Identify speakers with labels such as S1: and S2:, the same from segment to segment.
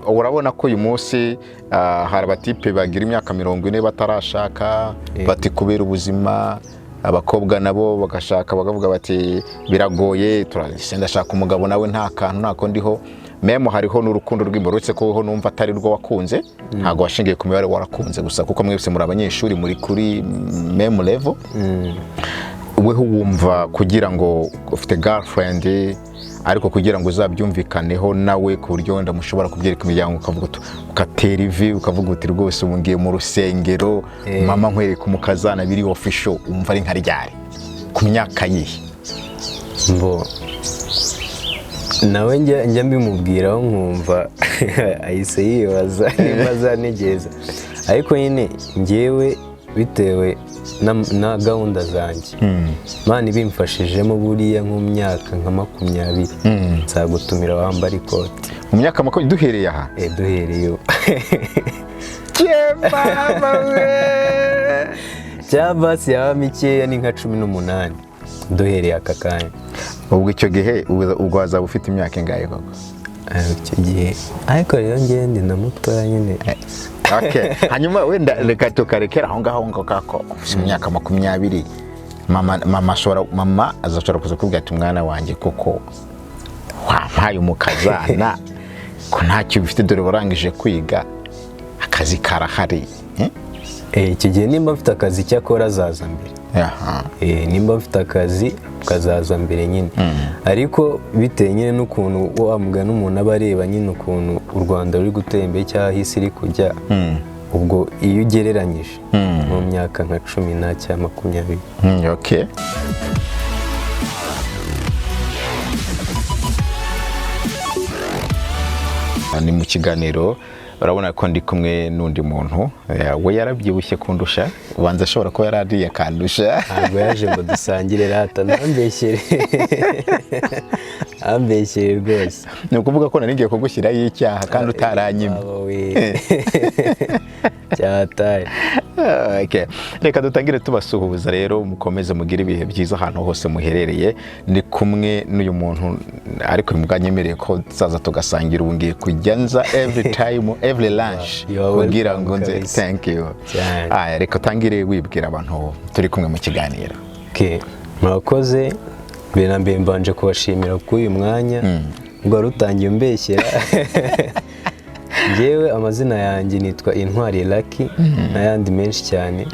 S1: urabona ko uyu munsi hari abatipe bagira imyaka 40 batarashaka bati kubera ubuzima abakobwa nabo bagashaka bagavuga bati biragoye ndashaka umugabo nawe nta kantu ntako ndiho memo hariho n'urukundo rw'imborotse ko ho numva atari rwo wakunze ntago washingiye ku mibare warakunze gusa kuko mwese muri abanyeshuri muri kuri memo level weho wumva kugira ngo ufite girlfriend ariko kugira ngo uzabyumvikaneho nawe ku buryo wenda mushobora kubyereka imiryango ukavuga ukatera ivi ukavuga uti rwose ubungiye mu rusengero mama nkwereka umukazana biri official umva ari nka ryari ku myaka yihe
S2: mbo nawe njya mbimubwiraho nkumva ahise yibaza nibaza nigeza ariko nyine ngewe bitewe na gahunda zanjye mani bimfashijemo buriya nk'umyaka nka 20 nzagutumira wambara ikoti
S1: mu myaka 20 duhereye aha
S2: duhereye cyabasi yaba mikeya ni nka 18 duhereye aka kanya
S1: ubwo icyo gihe ubwo wazaba ufite imyaka ingahe koko
S2: icyo gihe ariko rero ngende na mutoya nyine
S1: okay hanyuma wenda reka tukarekera aho ngaho kako mu myaka 20 mama azashobora kuza kubwira ati mwana wanjye koko wampaye umukazana ko ntacyo bifite dore barangije kwiga akazi karahari
S2: icyo gihe nimba mfite akazi cyakora azaza mbere nimba mfite akazi kazaza mbere nyine ariko biteye nyine n'ukuntu wamugana umuntu aba areba nyine ukuntu u Rwanda ruri gutera imbere cyangwa isi iri kujya ubwo iyo ugereranyije mu myaka nka 10 cyangwa 20
S1: okay ni mu kiganiro urabona ko ndi kumwe n'undi muntu we yarabyibushye kundusha ubanza ashobora ko yaradiye kandusha
S2: ntabwo yaje ngo dusangire rata nambeshyere ambeshyere rwose
S1: ni ukuvuga ko narigiye kugushyiraho icyaha kandi utaranyimye
S2: cyataye
S1: okay reka dutangire tubasuhuza rero mukomeze mugire ibihe byiza ahantu hose muherereye ni kumwe n'uyu muntu ariko mubwanyemereye ko tuzaza tugasangira ubungiye kujyanza every time every lunch kugira ngo nze thank you reka tangire wibwira abantu turi kumwe mu kiganiro
S2: okay murakoze mbere mbanje kubashimira ku uyu mwanya ubwo rutangiye mbeshyera Ngewe amazina yanjye nitwa Intwari Lucky n'ayandi menshi cyane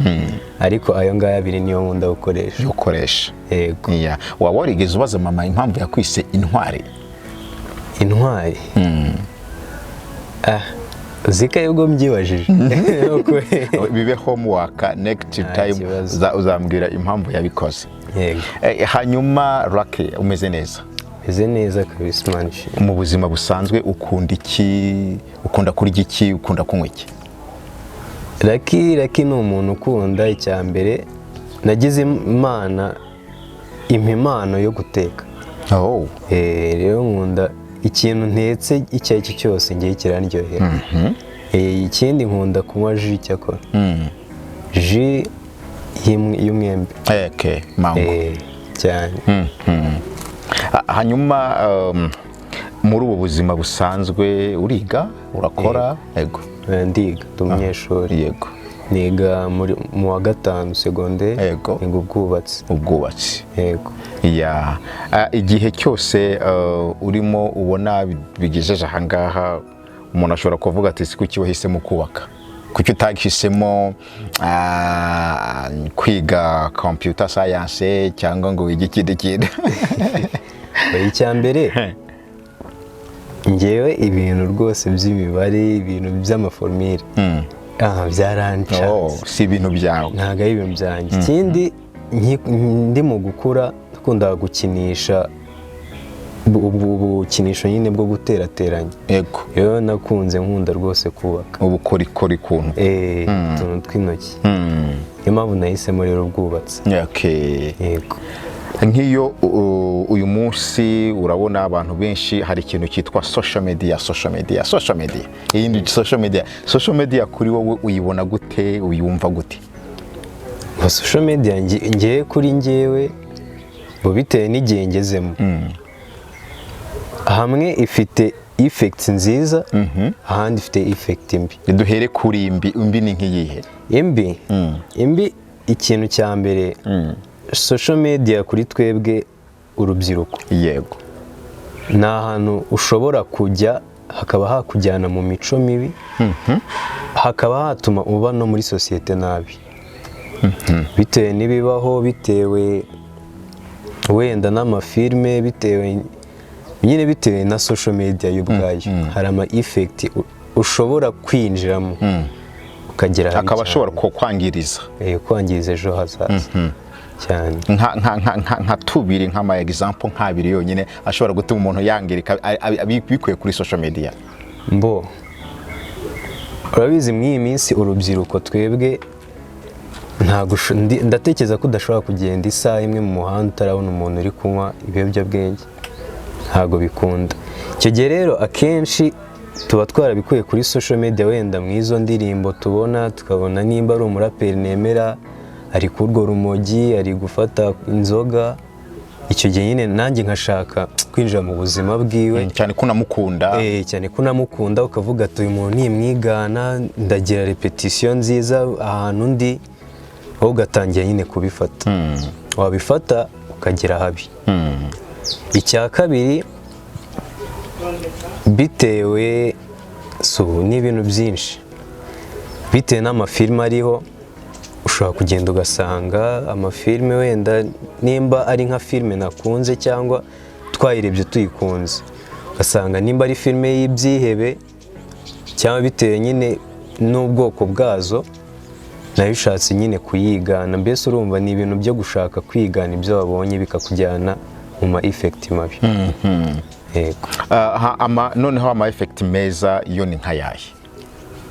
S2: ariko ayo ngaya abiri niyo nkunda gukoresha
S1: yego waba warigeze ubaza mama impamvu yakwise Intwari
S2: zika yugo mbyibajije
S1: bibe homework next time uzambwira impamvu yabikoze
S2: yego
S1: hanyuma Lucky umeze neza
S2: Eze neza kabisa manshi.
S1: Mu buzima busanzwe ukunda iki? Ukunda kurya iki? Ukunda kunywa iki?
S2: Lucky ni umuntu ukunda icyambere nagize impano yo guteka. Rero nkunda ikintu ntetse icyo ari cyo cyose ngiye kirandyohera. Ikindi nkunda kunywa jus cyakora. Jus y'umwembe.
S1: Okay, mango.
S2: Cyane.
S1: Hanyuma muri ubu buzima busanzwe uriga urakora yego
S2: ndiga umunyeshuri
S1: yego
S2: niga mu wa 5 secondaire
S1: yego ubwubatsi
S2: yego
S1: igihe cyose urimo ubona bigejeje ahangaha umuntu ashobora kuvuga ati si kuki wahisemo kubaka kuki utagisemo kwiga computer science cyangwa ngo wige ikindi kintu
S2: icyambere ngewe ibintu rwose by'imibare ibintu by'amaformule byaranca
S1: si ibintu byawe
S2: ntago ari ibintu byanjye ikindi ndi mu gukura dukunda gukinisha ubukinisho nyine bwo guterateranya
S1: yego
S2: rero nakunze nkunda rwose kubaka
S1: ubukorikori kuntu
S2: utuntu tw'intoki niyo mpamvu nahisemo rero ubwubatsi yego
S1: nk'iyo uyu munsi urabona abantu benshi hari ikintu cyitwa social media iyi social media kuri wowe uyibona gute uyumva gute
S2: social media ngiye kuri ngewe bo bitewe n'igihe ngezemo hamwe ifite effect nziza ahandi ifite effect mbi.
S1: Duhere kuri imbi ni nk'iyihe?
S2: Imbi ikintu cya mbere social media kuri twebwe urubyiruko,
S1: yego,
S2: ni ahantu ushobora kujya hakaba hakujyana mu mico mibi, hakaba hatuma uba no muri sosiyete nabi, bitewe n'ibibaho, bitewe wenda n'amafilme, bitewe na social media y'ubwayo. Hari ama effect ushobora kwinjiramo ukagera
S1: akaba ashobora kwangiriza
S2: ejo hazaza cyane.
S1: nka tubiri nk'ama example nk'abiri yonyine ashobora gutuma umuntu yangirika bikuye kuri social media.
S2: Urabizi muri iyi minsi urubyiruko twebwe ndatekereza ko udashobora kugenda isaha imwe mu muhanda utarabona umuntu uri kunywa ibiyobyabwenge, ntabwo bikunda. Icyo gihe rero akenshi tuba twarabikuye kuri social media, wenda mu izo ndirimbo tubona, tukabona nimba ari umuraperi nemera ari kurwo rumogi, ari gufata inzoga, icyo gihe nyine nanjye nkashaka kwinjira mu buzima bwiwe,
S1: cyane ko unamukunda, ukavuga ati uyu muntu nimwigana, ndagira repetition nziza ahantu ndi, wowe ugatangira nyine kubifata. Wabifata ukagera habi. Icya kabiri, bitewe n'ibintu byinshi, bitewe n'amafilme ariho, ushobora kugenda ugasanga amafilme wenda nimba ari nka filme nakunze cyangwa twayirebye tuyikunze, ugasanga nimba ari filme y'ibyihebe cyangwa bitewe nyine n'ubwoko bwazo, nayo ushatse nyine kuyigana. Mbese urumva ni ibintu byo gushaka kwigana ibyo wabonye bikakujyana mu ma effect mabi. Yego. Noneho ama effect meza yo ni nkayahe?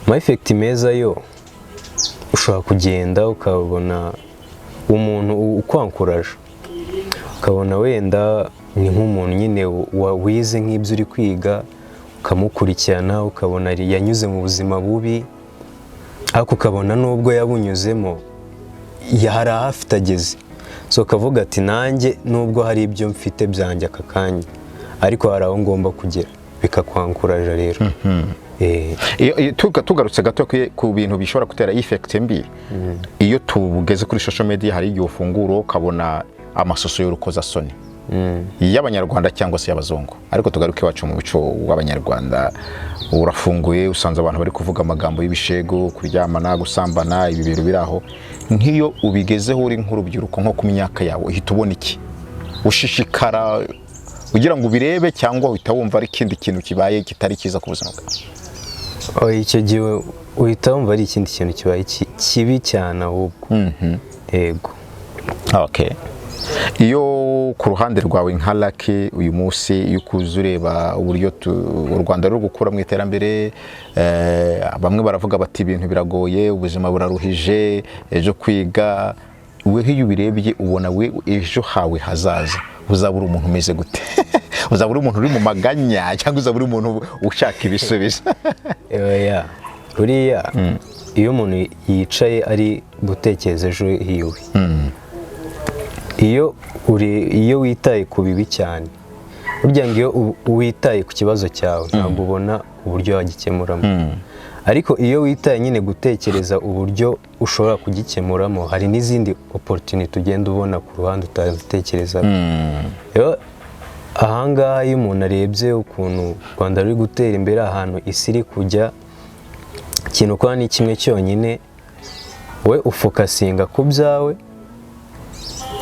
S2: Ama effect meza yo ushobora kugenda ukabona umuntu ukwankuraje, ukabona wenda ni nk'umuntu nyine wize nk'ibyo uri kwiga, ukamukurikirana, ukabona yanyuze mu buzima bubi, ariko ukabona nubwo yabunyuzemo hari ahafite ageze, so ukavuga ati nanjye nubwo hari ibyo mfite byanjye aka kanya, ariko hari aho ngomba kugera, bikakwankuraje rero.
S1: Tugarutse gato ku bintu bishobora gutera effect mbi, iyo tugeze kuri social media hari igihe ufungura ukabona amasoso y'urukozasoni y'abanyarwanda cyangwa se y'abazungu, ariko tugaruke iwacu mu bico w'abanyarwanda, urafunguye usanze abantu bari kuvuga amagambo y'ibishego, kuryamana, gusambana, ibi bintu biraho. Nk'iyo ubigezeho uri nk'urubyiruko nko ku myaka yawe, uhita ubona iki? Ushishikara ugira ngo ubirebe cyangwa uhita wumva ari ikindi kintu kibaye kitari cyiza ku buzima bwawe?
S2: Icyo gihe uhita wumva ari ikindi kintu kibaye kibi cyane ahubwo. Yego.
S1: Okay. Iyo ku ruhande rwawe nka Lucky uyu munsi iyo ukuze ureba uburyo u Rwanda ruri gukura mu iterambere, bamwe baravuga bati ibintu biragoye, ubuzima buraruhije, ejo kwiga, we iyo ubirebye ubona we ejo hawe hazaza uzabura umuntu umeze gute? Uzabura umuntu uri mu maganya cyangwa uzabura umuntu ushaka ibisubizo?
S2: Buriya iyo umuntu yicaye ari gutekereza ejo hiwe, iyo witaye ku bibi cyane, burya ngo iyo witaye ku kibazo cyawe ntabwo ubona uburyo wagikemuramo, ariko iyo witaye nyine gutekereza uburyo ushobora kugikemuramo, hari n'izindi opportunity ugenda ubona ku ruhande utatekerezaho. Ahangaha iyo umuntu arebye ukuntu u Rwanda ruri gutera imbere, ahantu isi iri kujya, ikintu ukora ni kimwe cyonyine, we ufokasinga ku byawe,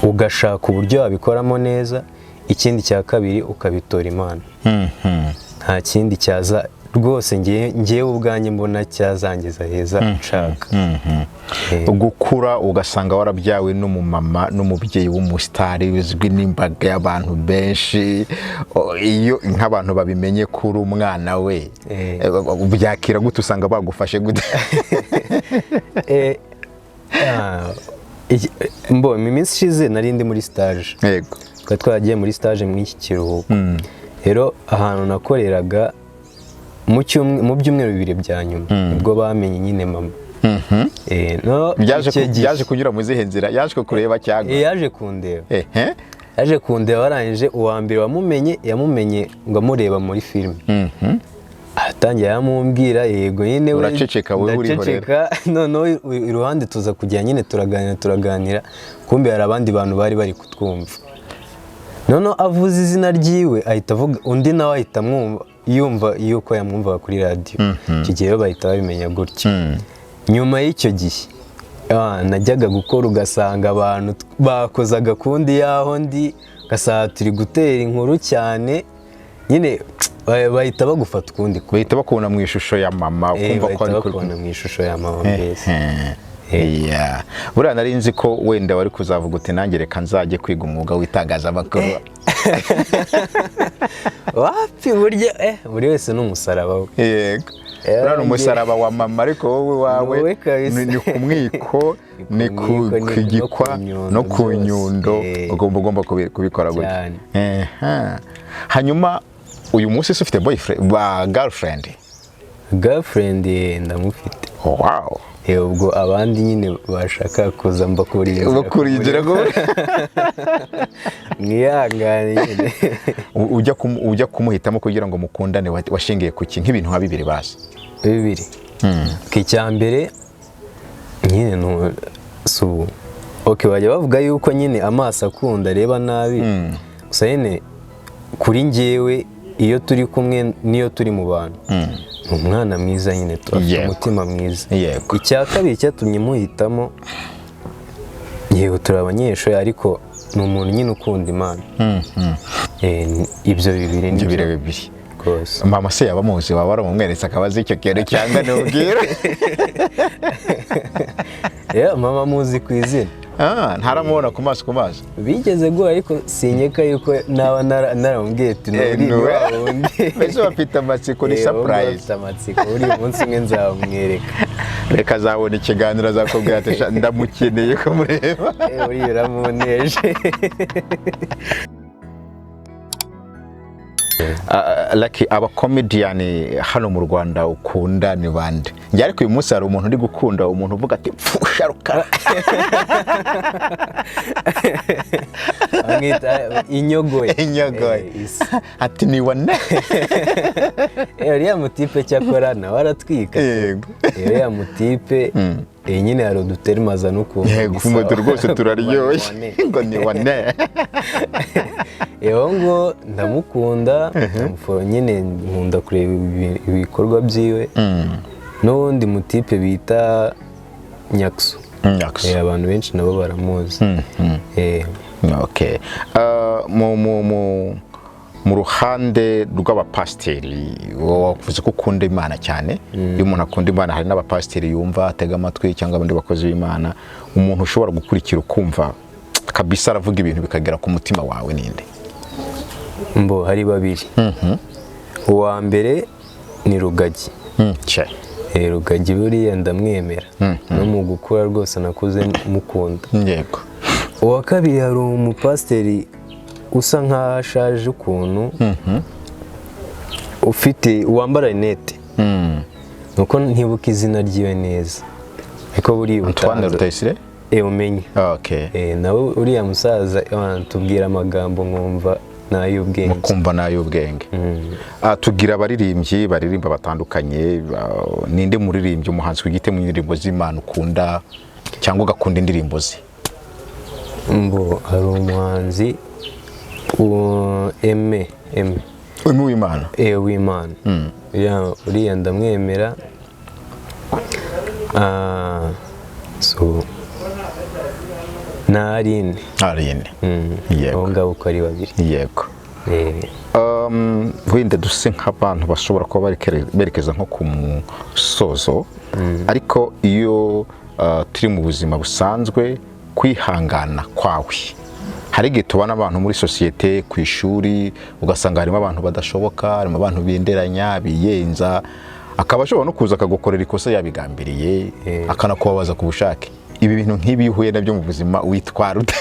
S2: ugashaka uburyo wabikoramo neza, ikindi cya kabiri ukabitora Imana. Nta kindi cyaza rwose ngewe ubwanjye mbona cyazangiza heza nshaka.
S1: Gukura ugasanga warabyawe n'umumama n'umubyeyi w'umusitari uzwi n'imbaga y'abantu benshi, iyo nk'abantu babimenye kuri umwana we, byakira gute? Usanga bagufashe gute?
S2: Mu minsi ishize nari ndi muri stage.
S1: Yego.
S2: Twari twagiye muri stage mu iki kiruhuko. Rero ahantu nakoreraga mu byumweru bibiri bya nyuma nibwo bamenye nyine mama.
S1: Yaje kunyura mu zihe nzira? Yaje kureba cyangwa?
S2: Yaje kundeba. yaje kundeba warangije uwa mbere yamumenye ngo amureba muri filime atangiye yamumbwira yego nyine we
S1: uraceceka wowe uriho rero
S2: noneho iruhande tuza kujya nyine turaganira kumbe hari abandi bantu bari kutwumva noneho avuze izina ryiwe ahita avuga undi nawe ahita amwumva yumva yuko yamwumvaga kuri radio iki gihe bahita babimenya gutyo nyuma y'icyo gihe najyaga gukora ugasanga abantu bakoze agakundi yaho ndi gasanga turi gutera inkuru cyane nyine bahita bagufata ukundi
S1: bahita bakubona mu ishusho ya mama ukumva ko ari
S2: bakubona mu ishusho ya mama mbese
S1: buriya nari nzi ko wenda wari kuzavuga uti nanjye reka nzajye kwiga umwuga w'itangazamakuru
S2: wapi buri wese n'umusaraba we
S1: yego uriya ni umusaraba wa mama ariko wowe wawe ni ku mwiko ni ku gikwa no ku nyundo ugomba kubikora gutya hanyuma uyu munsi se ufite boyfriend ba
S2: girlfriend ndamufite
S1: wow
S2: ubwo abandi nyine bashaka kuza
S1: mbakuringira ngo
S2: mwihangane nyine
S1: ujya kumuhitamo kugira ngo mukundane washingiye ku ki nk'ibintu nka bibiri basi
S2: bibiri icyambere nyine bajya bavuga yuko nyine amaso akunda areba nabi gusa nyine kuri njyewe iyo turi kumwe n'iyo turi mu bantu ni umwana mwiza nyine turafite umutima mwiza icya kabiri cyatumye muhitamo yego turi abanyeshuri ariko ni umuntu nyine ukunda Imana ibyo bibiri ni
S1: bibiri mama se yaba muzi waba waramumweretse akaba azi icyo kintu cyangwa ntubwire
S2: mama muzi ku izina
S1: ntaramubona ku maso
S2: bigeze guha ariko sinyeka yuko naba naramubwiye ati
S1: nturi wundi mbese bafite amatsiko ni surprise
S2: bafite amatsiko buri munsi umwe nzamwereka
S1: reka azabona ikiganiro azakubwira ati ndamukeneye kumureba
S2: uriya uramuneje
S1: Lucky abakomediyani hano mu Rwanda ukunda ni bande njye ariko uyu munsi hari umuntu uri gukunda umuntu uvuga ati sharuka
S2: inyogoye
S1: ati ni wane
S2: uriya mutipe cyakora nawe aratwika uriya mutipe nyine hari uduterimaza n'ukuntu
S1: yego rwose turaryoshye ngo ni wane
S2: ngo ndamukunda nyine nkunda kureba ibikorwa byiwe n'ubundi mutipe bita Nyaksu abantu benshi nabo baramuzi
S1: mu ruhande rw'abapasiteri wavuze ko ukunda Imana cyane iyo umuntu akunda Imana hari n'abapasiteri yumva atega amatwi cyangwa abandi bakozi b'Imana umuntu ushobora gukurikira ukumva kabisa aravuga ibintu bikagera ku mutima wawe ninde
S2: hari babiri uwa mbere ni Rugagi Rugagi buriya ndamwemera no mu gukura rwose nakuze mukunda
S1: yego
S2: uwa kabiri hari umupasiteri usa nk'aho ashaje ukuntu ufite wambara rinete nuko ntibuka izina ryiwe neza ariko buriya
S1: Antoine Rutayisire
S2: umenye nawe uriya musaza tubwira amagambo nkumva n'ay'ubwenge
S1: mukumva n'ay'ubwenge tugira abaririmbyi baririmba batandukanye ninde muririmbyi umuhanzi w'igite mu ndirimbo z'Imana ukunda cyangwa ugakunda indirimbo ze
S2: hari umuhanzi
S1: w'Imana
S2: w'Imana uriya ndamwemera na Aline abo ngabo uko ari babiri
S1: yego wenda duse nk'abantu bashobora kuba berekeza nko ku musozo ariko iyo turi mu buzima busanzwe kwihangana kwawe hari igihe tubona abantu muri sosiyete ku ishuri ugasanga harimo abantu badashoboka harimo abantu benderanya biyenza akaba ashobora no kuza akagukorera ikosa yabigambiriye akanakubabaza ku bushake ibi bintu nk'ibi iyo uhuye nabyo mu buzima witwara ute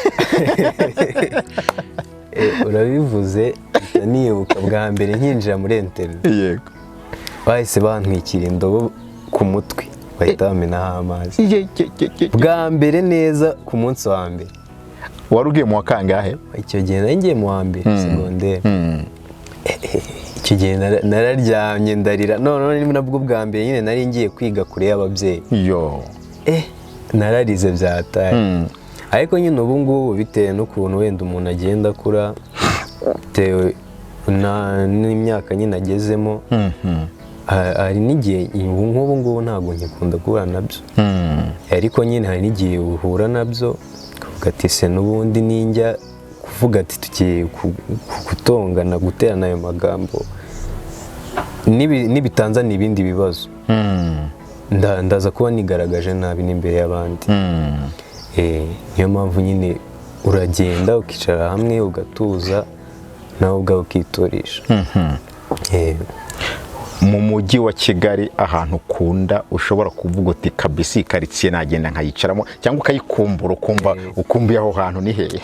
S2: urabivuze nibuka bwa mbere nkinjira muri interineti
S1: yego
S2: bahise bantwikira indobo ku mutwe bahita bamenaho amazi bwa mbere neza ku munsi wa mbere
S1: wari ugiye mu wa kangahe?
S2: icyo gihe nari ngiye mu wa mbere segonderi. icyo gihe nararyamye ndarira, none nabwo bwa mbere nyine nari ngiye kwiga kure y'ababyeyi. Nararize byataye. Ariko nyine ubu ngubu bitewe n'ukuntu wenda umuntu agenda akura bitewe n'imyaka nyine agezemo, hari n'igihe nk'ubu ngubu ntabwo nkikunda guhura nabyo, ariko nyine hari n'igihe uhura nabyo ukavuga ati se n'ubundi ninjya kuvuga ati tugiye gutongana guterana ayo magambo nibitanzana ibindi bibazo ndaza kuba nigaragaje nabi n'imbere y'abandi. Niyo mpamvu nyine uragenda ukicara hamwe ugatuza nawe ubwawe ukiturisha.
S1: Mu mujyi wa Kigali ahantu ukunda ushobora kuvuga uti kabisi karitsiye nagenda nkayicaramo cyangwa ukayikumbura ukumbuye aho hantu ni hehe?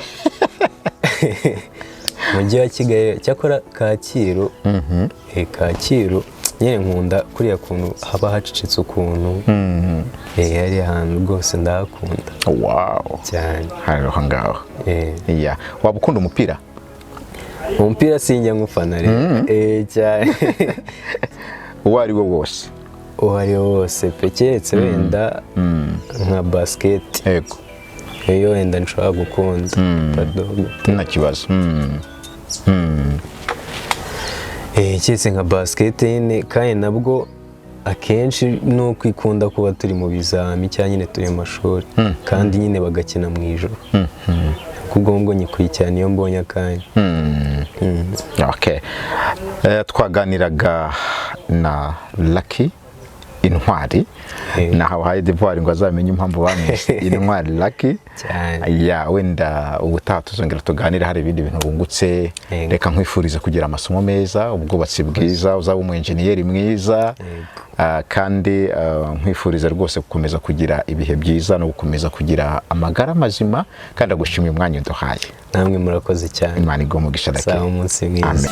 S2: Mujyi wa Kigali cyakora Kacyiru. Kacyiru nyine nkunda kuriya kuntu haba hacecetse ukuntu. Hari ahantu rwose ndahakunda.
S1: Wow
S2: cyane.
S1: Hari aho ngaho. Waba ukunda umupira?
S2: Umupira sinjya nkufana rero. Cyane.
S1: Uwo ari wo wose?
S2: Uwo ari wo wose pe, keretse wenda nka basket.
S1: Yego.
S2: Iyo wenda nshobora gukunda.
S1: Nta kibazo.
S2: Keretse nka basket nyine, kandi nabwo akenshi nuko ikunda kuba turi mu bizami cyangwa nyine turi mu mashuri, kandi nyine bagakina mu ijoro. Kubwo ngo nyikurikirana iyo mbonye akanya.
S1: Twaganiraga na Lucky intwari, nahawe devoir ngo azamenye impamvu bamwise intwari Lucky. Wenda ubutaha tuzongera tuganire hari ibindi bintu bungutse. Reka nkwifuriza kugira amasomo meza, ubwubatsi bwiza, uzaba umu engineer mwiza, kandi nkwifuriza rwose gukomeza kugira ibihe byiza no gukomeza kugira amagara mazima, kandi agushimiye umwanya uduhaye.
S2: Namwe murakoze cyane.
S1: Imana igumugisha Lucky.
S2: Umunsi mwiza.
S1: Amen.